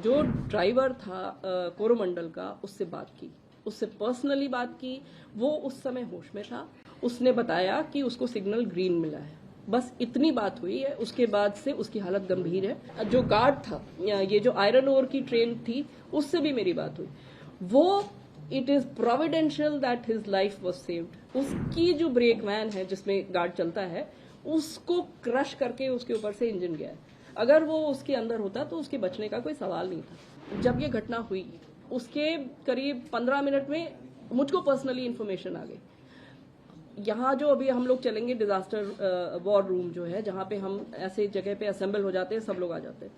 जो ड्राइवर था कोरोमंडल का, उससे बात की, उससे पर्सनली बात की। वो उस समय होश में था। उसने बताया कि उसको सिग्नल ग्रीन मिला है। बस इतनी बात हुई है। उसके बाद से उसकी हालत गंभीर है। जो गार्ड था, ये जो आयरन ओर की ट्रेन थी, उससे भी मेरी बात हुई। वो it is providential that his life was saved. उसकी जो ब्रेक वैन है जिसमें गार्ड चलता है, उसको क्रश करके उसके ऊपर से इंजन गया है। अगर वो उसके अंदर होता तो उसके बचने का कोई सवाल नहीं था। जब ये घटना हुई उसके करीब 15 मिनट में मुझको पर्सनली इन्फॉर्मेशन आ गई। यहाँ जो अभी हम लोग चलेंगे डिजास्टर वॉर रूम जो है, जहाँ पे हम ऐसे जगह पे असेंबल हो जाते हैं, सब लोग आ जाते हैं।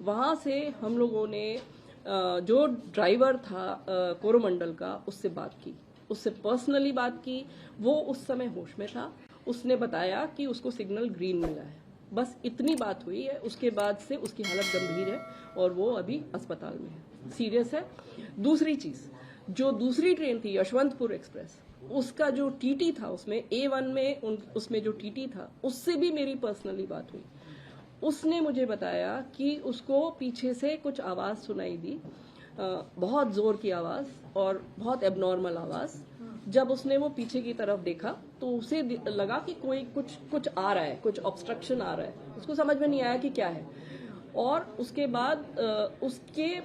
वहां से हम लोगों ने जो ड्राइवर था कोरोमंडल का, उससे बात की, उससे पर्सनली बात की। वो उस समय होश में था। उसने बताया कि उसको सिग्नल ग्रीन मिला है। बस इतनी बात हुई है। उसके बाद से उसकी हालत गंभीर है और वो अभी अस्पताल में है, सीरियस है। दूसरी चीज, जो दूसरी ट्रेन थी यशवंतपुर एक्सप्रेस, उसका जो टीटी था, उसमें A1 में उसमें जो टीटी था, उससे भी मेरी पर्सनली बात हुई। उसने मुझे बताया कि उसको पीछे से कुछ आवाज सुनाई दी, बहुत जोर की आवाज और बहुत एबनॉर्मल आवाज। जब उसने वो पीछे की तरफ देखा तो उसे लगा कि कोई कुछ आ रहा है, कुछ ऑब्स्ट्रक्शन आ रहा है। उसको समझ में नहीं आया कि क्या है। और उसके बाद उसके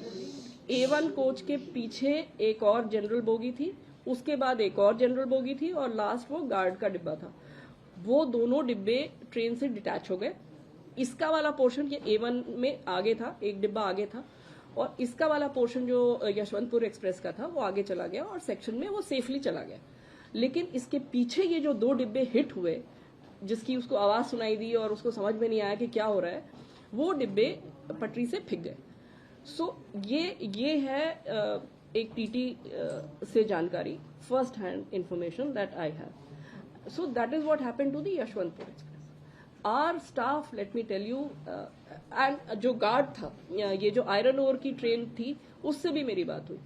A1 कोच के पीछे एक और जनरल बोगी थी, उसके बाद एक और जनरल बोगी थी और लास्ट वो गार्ड का डिब्बा था। वो दोनों डिब्बे ट्रेन से डिटैच हो गए। इसका वाला पोर्शन ये A1 में आगे था, एक डिब्बा आगे था, और इसका वाला पोर्शन जो यशवंतपुर एक्सप्रेस का था वो आगे चला गया और सेक्शन में वो सेफली चला गया। लेकिन इसके पीछे ये जो दो डिब्बे हिट हुए, जिसकी उसको आवाज सुनाई दी और उसको समझ में नहीं आया कि क्या हो रहा है, वो डिब्बे पटरी से फिक गए। सो ये है एक टीटी से जानकारी, first hand information that I have. So that is what happened to the Yeshwantpur express. Our staff, let me tell you, and जो गार्ड था, ये जो आयरन ओर की ट्रेन थी, उससे भी मेरी बात हुई।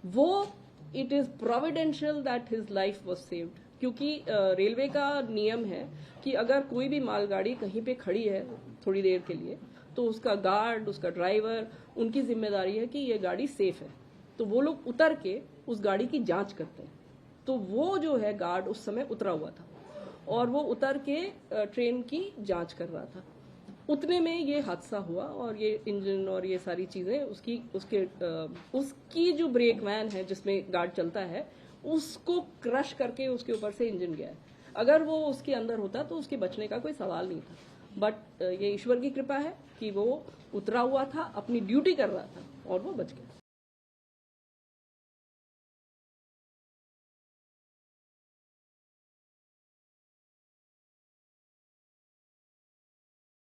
वो it is providential that his life was saved. क्योंकि रेलवे का नियम है कि अगर कोई भी मालगाड़ी कहीं पे खड़ी है थोड़ी देर के लिए, तो उसका गार्ड, उसका ड्राइवर, उनकी जिम्मेदारी है कि ये गाड़ी सेफ है। तो वो लोग उतर के उस गाड़ी की जांच करते हैं। तो वो जो है गार्ड उस समय उतरा हुआ था और वो उतर के ट्रेन की जांच कर रहा था। उतने में ये हादसा हुआ और ये इंजन और ये सारी चीजें उसकी जो ब्रेक वैन है जिसमें गार्ड चलता है, उसको क्रश करके उसके ऊपर से इंजन गया है। अगर वो उसके अंदर होता तो उसके बचने का कोई सवाल नहीं था। बट ये ईश्वर की कृपा है कि वो उतरा हुआ था, अपनी ड्यूटी कर रहा था और वो बच गया।